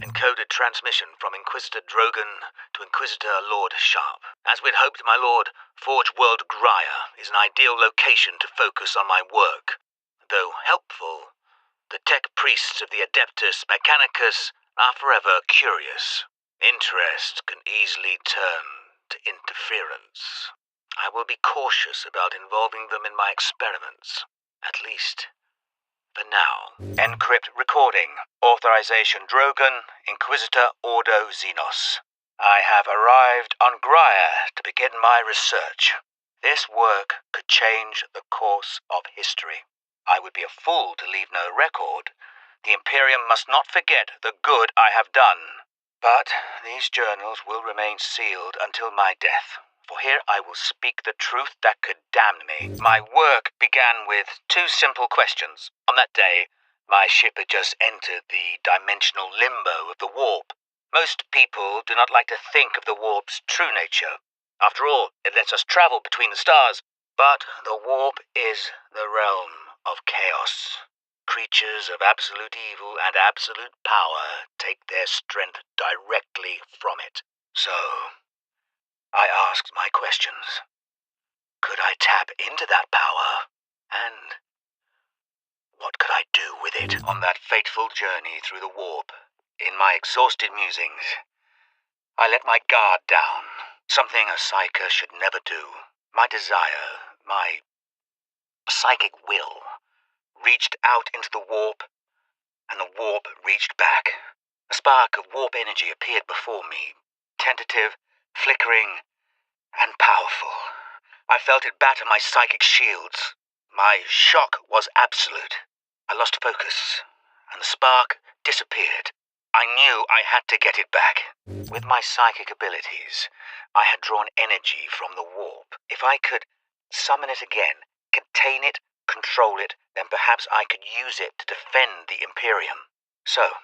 Encoded transmission from Inquisitor Drogan to Inquisitor Lord Sharp. As we'd hoped, my lord, Forge World Grya is an ideal location to focus on my work. Though helpful, the tech priests of the Adeptus Mechanicus are forever curious. Interest can easily turn to interference. I will be cautious about involving them in my experiments, at least for now. Encrypt recording. Authorization Drogan, Inquisitor Ordo Xenos. I have arrived on Grya to begin my research. This work could change the course of history. I would be a fool to leave no record. The Imperium must not forget the good I have done. But these journals will remain sealed until my death. For here I will speak the truth that could damn me. My work began with two simple questions. On that day, my ship had just entered the dimensional limbo of the warp. Most people do not like to think of the warp's true nature. After all, it lets us travel between the stars. But the warp is the realm of chaos. Creatures of absolute evil and absolute power take their strength directly from it. So I asked my questions. Could I tap into that power? And what could I do with it? On that fateful journey through the warp, in my exhausted musings, I let my guard down. Something a psyker should never do. My desire, my psychic will, reached out into the warp, and the warp reached back. A spark of warp energy appeared before me, tentative, flickering, and powerful. I felt it batter my psychic shields. My shock was absolute. I lost focus, and the spark disappeared. I knew I had to get it back. With my psychic abilities, I had drawn energy from the warp. If I could summon it again, contain it, control it, then perhaps I could use it to defend the Imperium. So,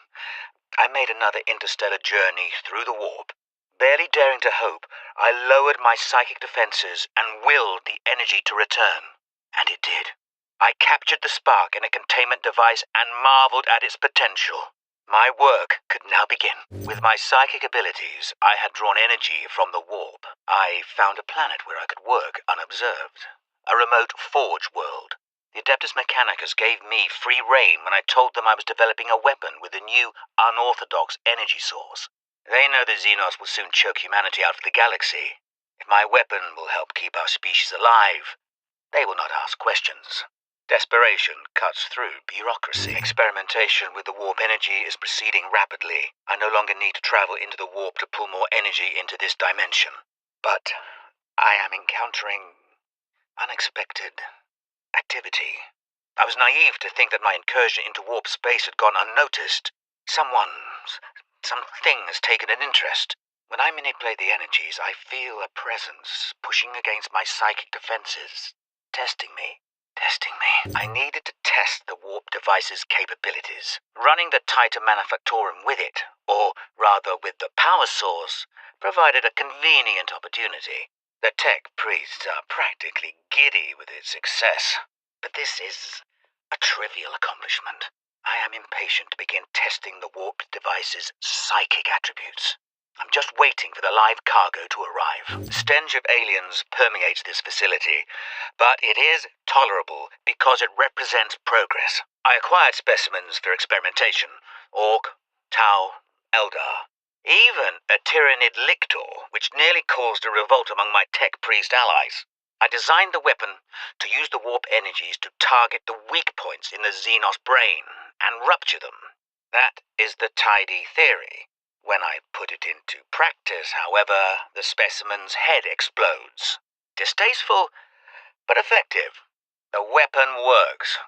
I made another interstellar journey through the warp. Barely daring to hope, I lowered my psychic defenses and willed the energy to return. And it did. I captured the spark in a containment device and marveled at its potential. My work could now begin. With my psychic abilities, I had drawn energy from the warp. I found a planet where I could work unobserved. A remote forge world. The Adeptus Mechanicus gave me free rein when I told them I was developing a weapon with a new, unorthodox energy source. They know the Xenos will soon choke humanity out of the galaxy. If my weapon will help keep our species alive, they will not ask questions. Desperation cuts through bureaucracy. Experimentation with the warp energy is proceeding rapidly. I no longer need to travel into the warp to pull more energy into this dimension. But I am encountering unexpected activity. I was naive to think that my incursion into warp space had gone unnoticed. Something has taken an interest. When I manipulate the energies, I feel a presence pushing against my psychic defenses, testing me. I needed to test the warp device's capabilities. Running the Titan Manufactorum with it, or rather with the power source, provided a convenient opportunity. The tech priests are practically giddy with its success. But this is a trivial accomplishment. I am impatient to begin testing the warp device's psychic attributes. I'm just waiting for the live cargo to arrive. The stench of aliens permeates this facility, but it is tolerable because it represents progress. I acquired specimens for experimentation. Orc, Tau, Eldar. Even a Tyranid Lictor, which nearly caused a revolt among my tech priest allies. I designed the weapon to use the warp energies to target the weak points in the Xenos brain and rupture them. That is the tidy theory. When I put it into practice, however, the specimen's head explodes. Distasteful, but effective. The weapon works.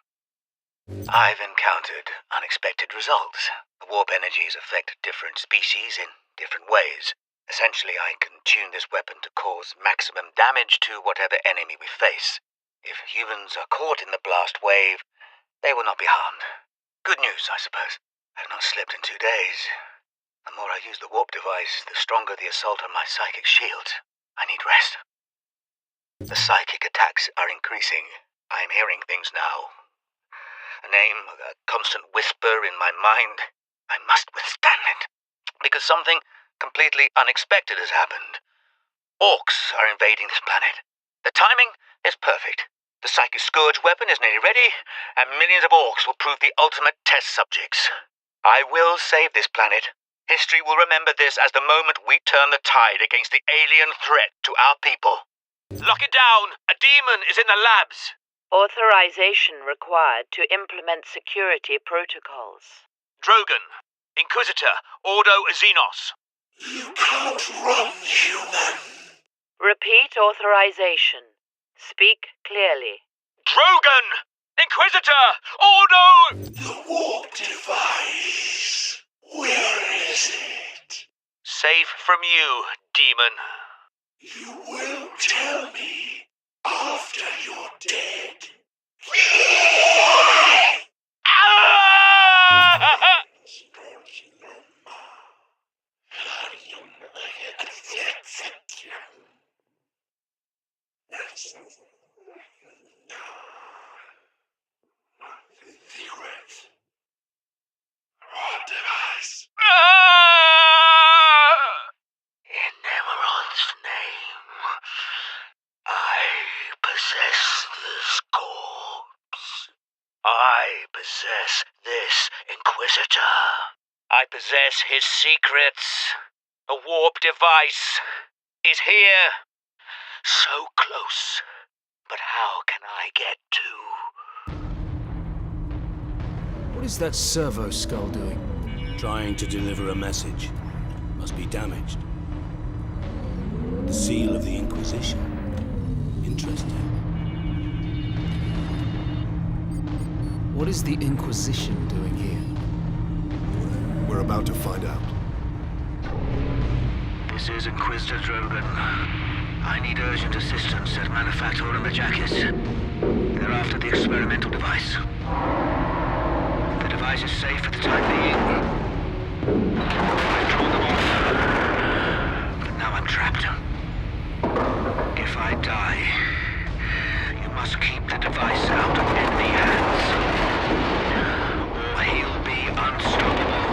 I've encountered unexpected results. The warp energies affect different species in different ways. Essentially, I can tune this weapon to cause maximum damage to whatever enemy we face. If humans are caught in the blast wave, they will not be harmed. Good news, I suppose. I have not slept in 2 days. The more I use the warp device, the stronger the assault on my psychic shields. I need rest. The psychic attacks are increasing. I am hearing things now. A name, a constant whisper in my mind. I must withstand it. because something completely unexpected has happened. Orcs are invading this planet. The timing is perfect. The Psychic Scourge weapon is nearly ready, and millions of orcs will prove the ultimate test subjects. I will save this planet. History will remember this as the moment we turn the tide against the alien threat to our people. Lock it down! A demon is in the labs! Authorization required to implement security protocols. Drogan, Inquisitor, Ordo Xenos. You can't run, human. Repeat authorization. Speak clearly. Drogan! Inquisitor! Ordo! The warp device. Where is it? Safe from you, demon. You will tell me after you're dead. Secret. Warp device. In Emerald's name, I possess this corpse. I possess this Inquisitor. I possess his secrets. The warp device is here. So close. But how can I get to? What is that servo skull doing? Trying to deliver a message. Must be damaged. The seal of the Inquisition. Interesting. What is the Inquisition doing here? We're about to find out. This is Inquisitor Drogan. I need urgent assistance at Manufactorum the Jackets. They're after the experimental device. The device is safe for the time being. I've drawn them off. But now I'm trapped. If I die, you must keep the device out of enemy hands. Or he'll be unstoppable.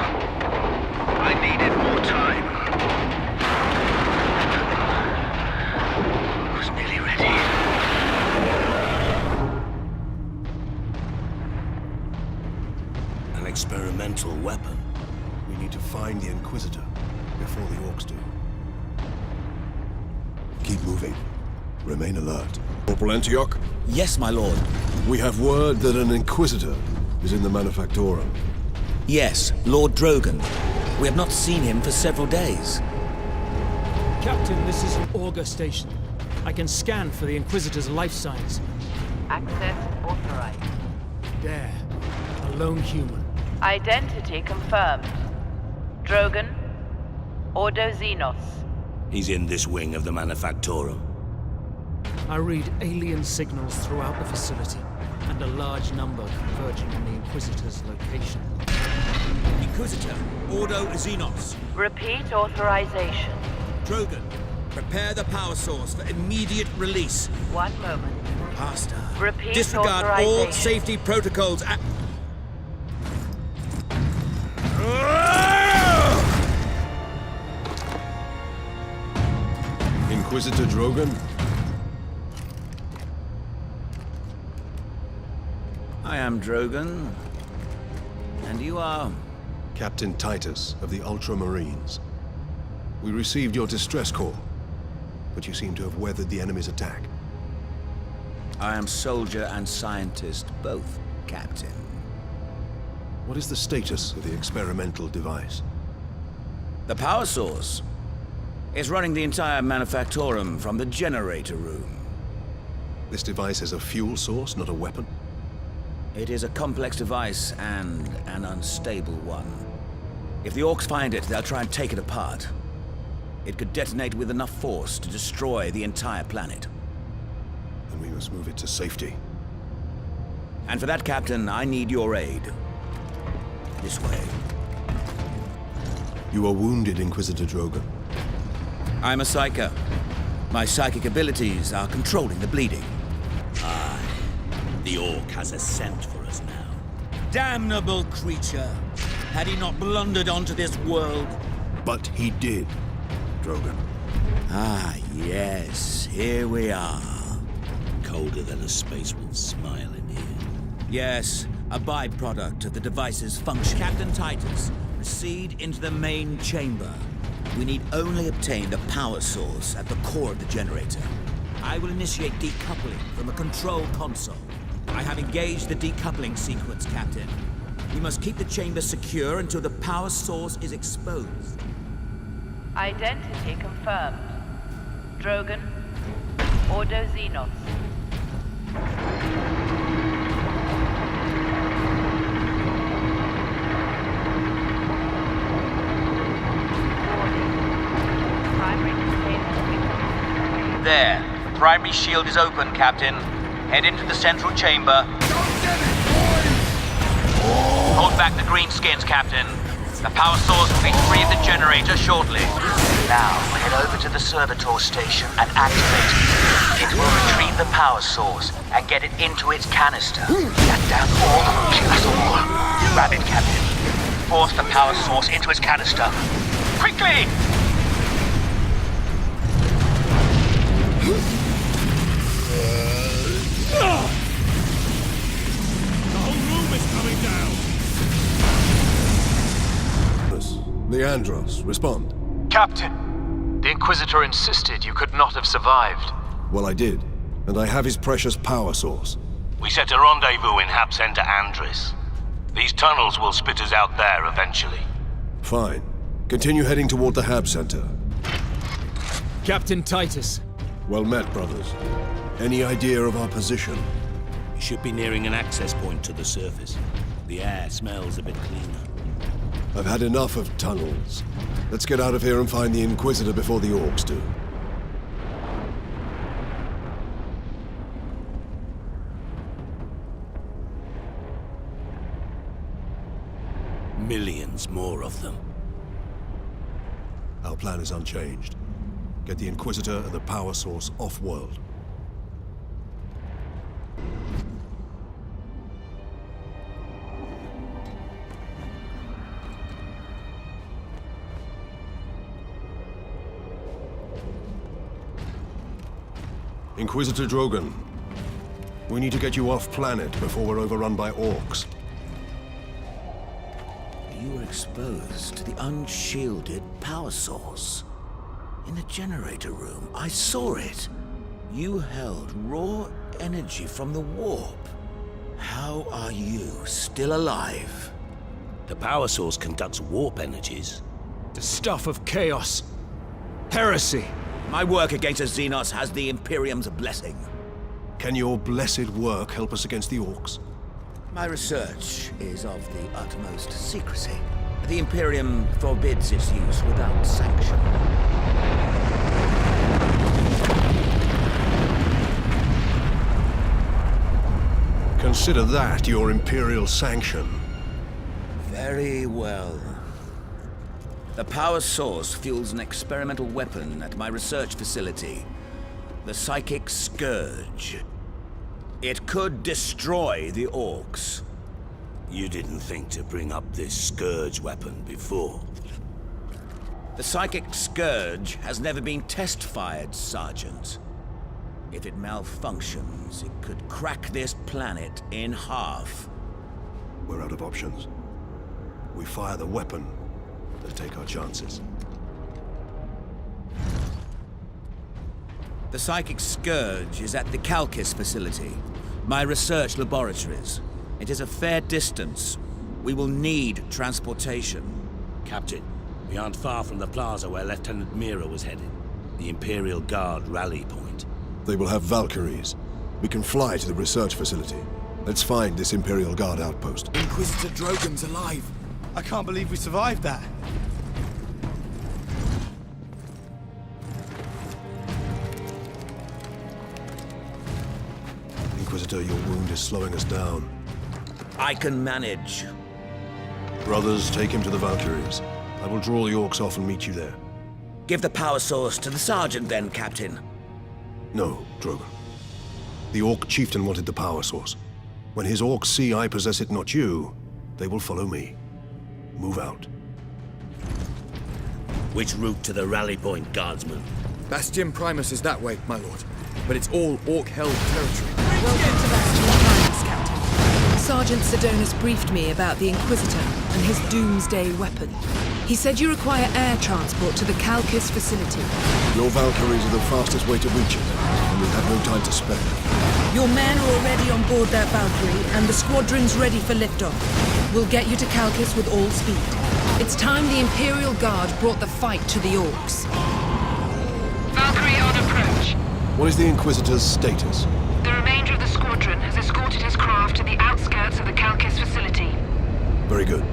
I needed more time. I was nearly ready. An experimental weapon. We need to find the Inquisitor before the orcs do. Keep moving. Remain alert. Corporal Antioch, Yes, my lord. we have word that an Inquisitor is in the Manufactorum. Yes, Lord Drogan. We have not seen him for several days. Captain, this is an auger station. I can scan for the Inquisitor's life signs. Access authorized. There. A lone human. Identity confirmed. Drogan. Ordo Xenos. He's in this wing of the Manufactorum. I read alien signals throughout the facility, and a large number converging on the Inquisitor's location. Inquisitor, Ordo Xenos. Repeat authorization. Drogan, prepare the power source for immediate release. 1 moment. Faster. Repeat Disregard all authorization. safety protocols. Inquisitor Drogan? I am Drogan. And you are? Captain Titus of the Ultramarines. We received your distress call, but you seem to have weathered the enemy's attack. I am soldier and scientist, both, Captain. What is the status of the experimental device? The power source is running the entire Manufactorum from the generator room. This device is a fuel source, not a weapon? It is a complex device and an unstable one. If the orcs find it, they'll try and take it apart. It could detonate with enough force to destroy the entire planet. Then we must move it to safety. And for that, Captain, I need your aid. This way. You are wounded, Inquisitor Drogan. I'm a psyker. My psychic abilities are controlling the bleeding. The Orc has a scent for us now. Damnable creature! Had he not blundered onto this world, But he did, Drogan. Ah, yes. Here we are. Colder than a space wolf's smile in here. Yes, a byproduct of the device's function. Captain Titus, proceed into the main chamber. We need only obtain the power source at the core of the generator. I will initiate decoupling from a control console. I have engaged the decoupling sequence, Captain. We must keep the chamber secure until the power source is exposed. Identity confirmed. Drogan, Ordo Xenos. There. The primary shield is open, Captain. Head into the central chamber. Hold back the greenskins, Captain. The power source will be free of the generator shortly. Now, head over to the servitor station and activate it. It will retrieve the power source and get it into its canister. Shut down all, kill us all. Grab it, Captain. Force the power source into its canister. Quickly! The whole room is coming down! Leandros, respond. Captain, the Inquisitor insisted you could not have survived. Well, I did. And I have his precious power source. We set a rendezvous in Hab Center Andris. These tunnels will spit us out there eventually. Fine. Continue heading toward the Hab Center. Captain Titus. Well met, brothers. Any idea of our position? We should be nearing an access point to the surface. The air smells a bit cleaner. I've had enough of tunnels. Let's get out of here and find the Inquisitor before the orcs do. Millions more of them. Our plan is unchanged. Get the Inquisitor and the power source off-world. Inquisitor Drogan, we need to get you off-planet before we're overrun by orcs. You were exposed to the unshielded power source. In the generator room, I saw it. You held raw energy from the warp. How are you still alive? The power source conducts warp energies. The stuff of chaos. Heresy. My work against the Xenos has the Imperium's blessing. Can your blessed work help us against the orcs? My research is of the utmost secrecy. The Imperium forbids its use without sanction. Consider that your Imperial sanction. Very well. The power source fuels an experimental weapon at my research facility. The Psychic Scourge. It could destroy the orcs. You didn't think to bring up this scourge weapon before. The Psychic Scourge has never been test-fired, Sergeant. If it malfunctions, it could crack this planet in half. We're out of options. We fire the weapon and take our chances. The Psychic Scourge is at the Calcis facility, my research laboratories. It is a fair distance. We will need transportation. Captain, we aren't far from the plaza where Lieutenant Mira was headed. The Imperial Guard rally point. They will have Valkyries. We can fly to the research facility. Let's find this Imperial Guard outpost. Inquisitor Drogan's alive. I can't believe we survived that. Inquisitor, your wound is slowing us down. I can manage. Brothers, take him to the Valkyries. I will draw the orcs off and meet you there. Give the power source to the Sergeant then, Captain. No, Drogan. The Orc Chieftain wanted the power source. When his orcs see I possess it, not you, they will follow me. Move out. Which route to the rally point, Guardsman? Bastion Primus is that way, my lord. But it's all Orc-held territory. Welcome to Bastion Primus, Captain. Sergeant Sidonus briefed me about the Inquisitor and his doomsday weapon. He said you require air transport to the Calcis facility. Your Valkyries are the fastest way to reach it, and we have no time to spare. Your men are already on board that Valkyrie, and the squadron's ready for liftoff. We'll get you to Calcis with all speed. It's time the Imperial Guard brought the fight to the Orcs. Valkyrie on approach. What is the Inquisitor's status? The remainder of the squadron has escorted his craft to the outskirts of the Calcis facility. Very good.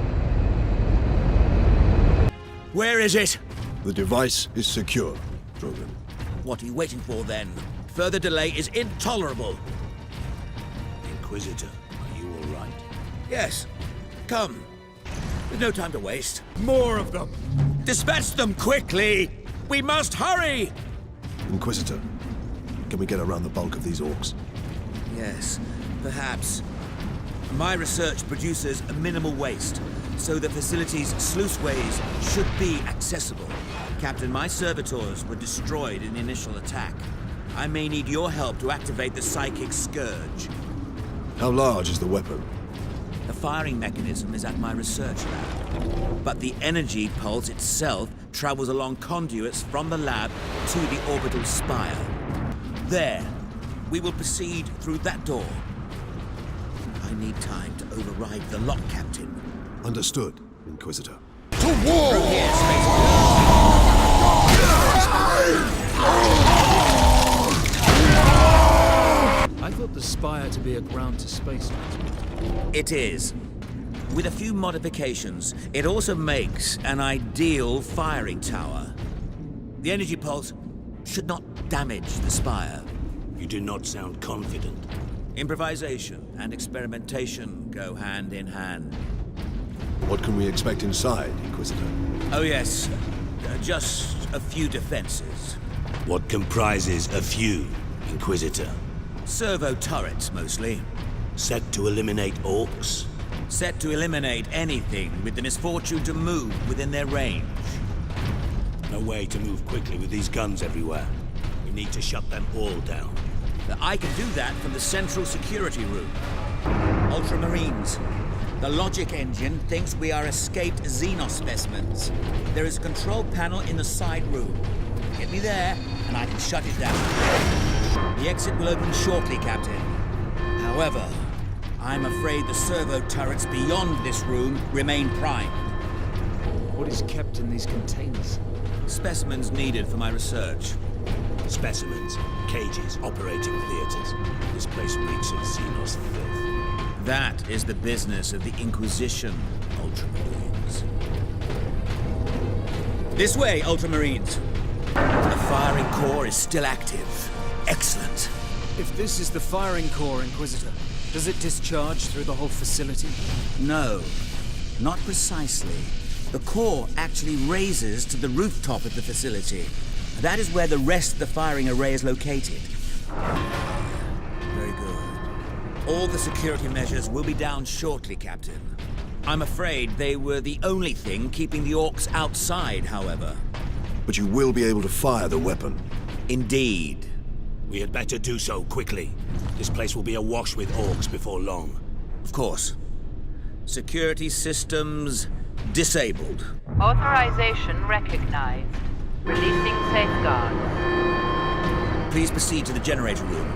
Where is it? The device is secure, Drogan. What are you waiting for, then? Further delay is intolerable. Inquisitor, are you all right? Yes. Come. There's no time to waste. More of them! Dispatch them quickly! We must hurry! Inquisitor, can we get around the bulk of these Orcs? Yes, perhaps. My research produces a minimal waste, so the facility's sluiceways should be accessible. Captain, my servitors were destroyed in the initial attack. I may need your help to activate the psychic scourge. How large is the weapon? The firing mechanism is at my research lab, but the energy pulse itself travels along conduits from the lab to the orbital spire. There, we will proceed through that door. I need time to override the lock, Captain. Understood, Inquisitor. To war! Through here, Space. I thought the spire to be a ground-to-space transport. It is. With a few modifications, it also makes an ideal firing tower. The energy pulse should not damage the spire. You do not sound confident. Improvisation and experimentation go hand in hand. What can we expect inside, Inquisitor? Oh yes, just a few defenses. What comprises a few, Inquisitor? Servo turrets, mostly. Set to eliminate Orcs? Set to eliminate anything with the misfortune to move within their range. No way to move quickly with these guns everywhere. We need to shut them all down. I can do that from the central security room. Ultramarines. The logic engine thinks we are escaped Xenos specimens. There is a control panel in the side room. Get me there, and I can shut it down. The exit will open shortly, Captain. However, I'm afraid the servo turrets beyond this room remain primed. What is kept in these containers? Specimens needed for my research. Specimens, cages, operating theaters. This place reeks of Xenos filth. That is the business of the Inquisition, Ultramarines. This way, Ultramarines. The firing core is still active. Excellent. If this is the firing core, Inquisitor, does it discharge through the whole facility? No, not precisely. The core actually raises to the rooftop of the facility. That is where the rest of the firing array is located. Very good. All the security measures will be down shortly, Captain. I'm afraid they were the only thing keeping the Orcs outside, however. But you will be able to fire the weapon. Indeed. We had better do so quickly. This place will be awash with Orcs before long. Of course. Security systems disabled. Authorization recognized. Releasing safeguards. Please proceed to the generator room.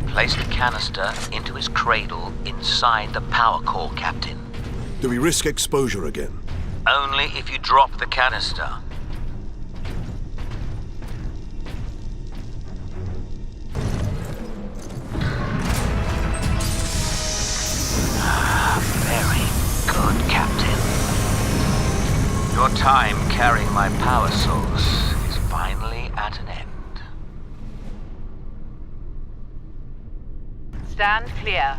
Place the canister into his cradle inside the power core, Captain. Do we risk exposure again? Only if you drop the canister. Very good, Captain. Your time carrying my power source is finally at an end. Stand clear.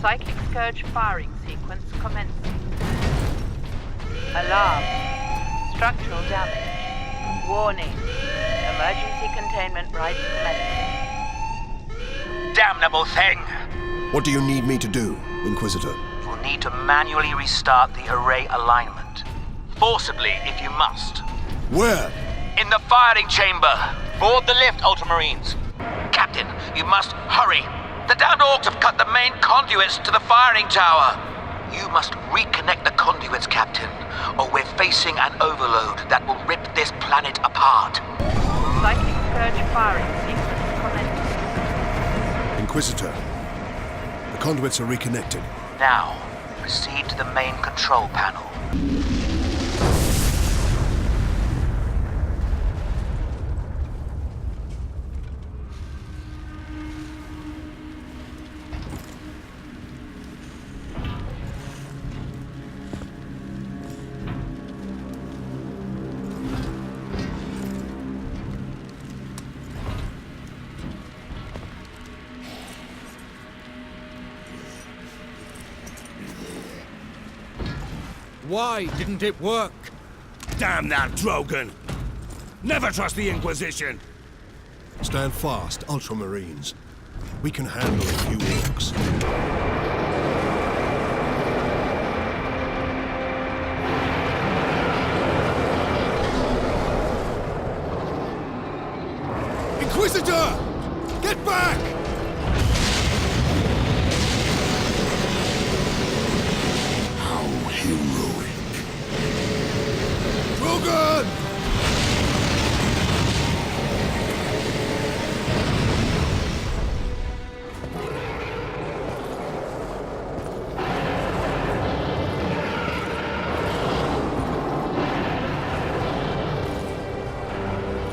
Psychic Scourge firing sequence commencing. Alarm. Structural damage. Warning. Emergency containment rights commencing. Damnable thing! What do you need me to do, Inquisitor? You'll need to manually restart the array alignment. Forcibly, if you must. Where? In the firing chamber. Board the lift, Ultramarines. Captain, you must hurry. The downed orcs have cut the main conduits to the firing tower. You must reconnect the conduits, Captain, or we're facing an overload that will rip this planet apart. Cyclic Scourge firing sequence commenced. Inquisitor, the conduits are reconnected. Now, proceed to the main control panel. Why didn't it work? Damn that Drogan! Never trust the Inquisition! Stand fast, Ultramarines. We can handle a few orcs. Inquisitor! Get back! How heroic. Drogan!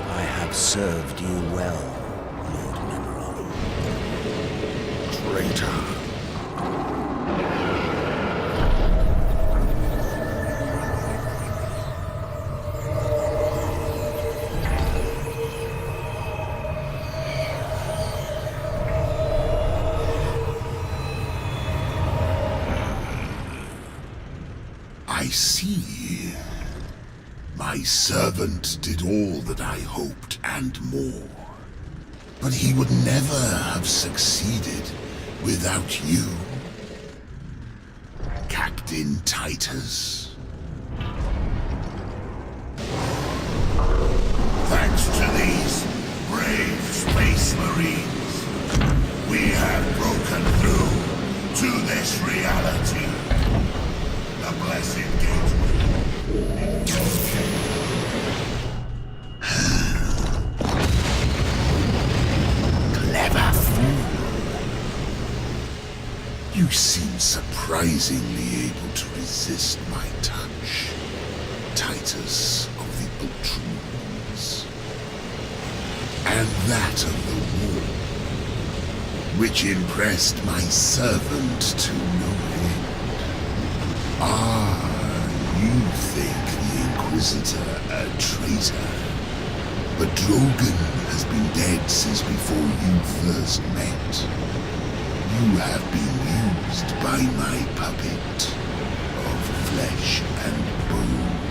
I have served you well, Lord Nemeron. Traitor. I see. My servant did all that I hoped and more. But he would never have succeeded without you, Captain Titus. Thanks to these brave space marines, we have broken through to this reality. The blessed gateway. Clever fool. You seem surprisingly able to resist my touch, Titus of the Ultramarines. And that of the war, which impressed my servant to no end. You think the Inquisitor a traitor, but Drogan has been dead since before you first met. You have been used by my puppet of flesh and bone.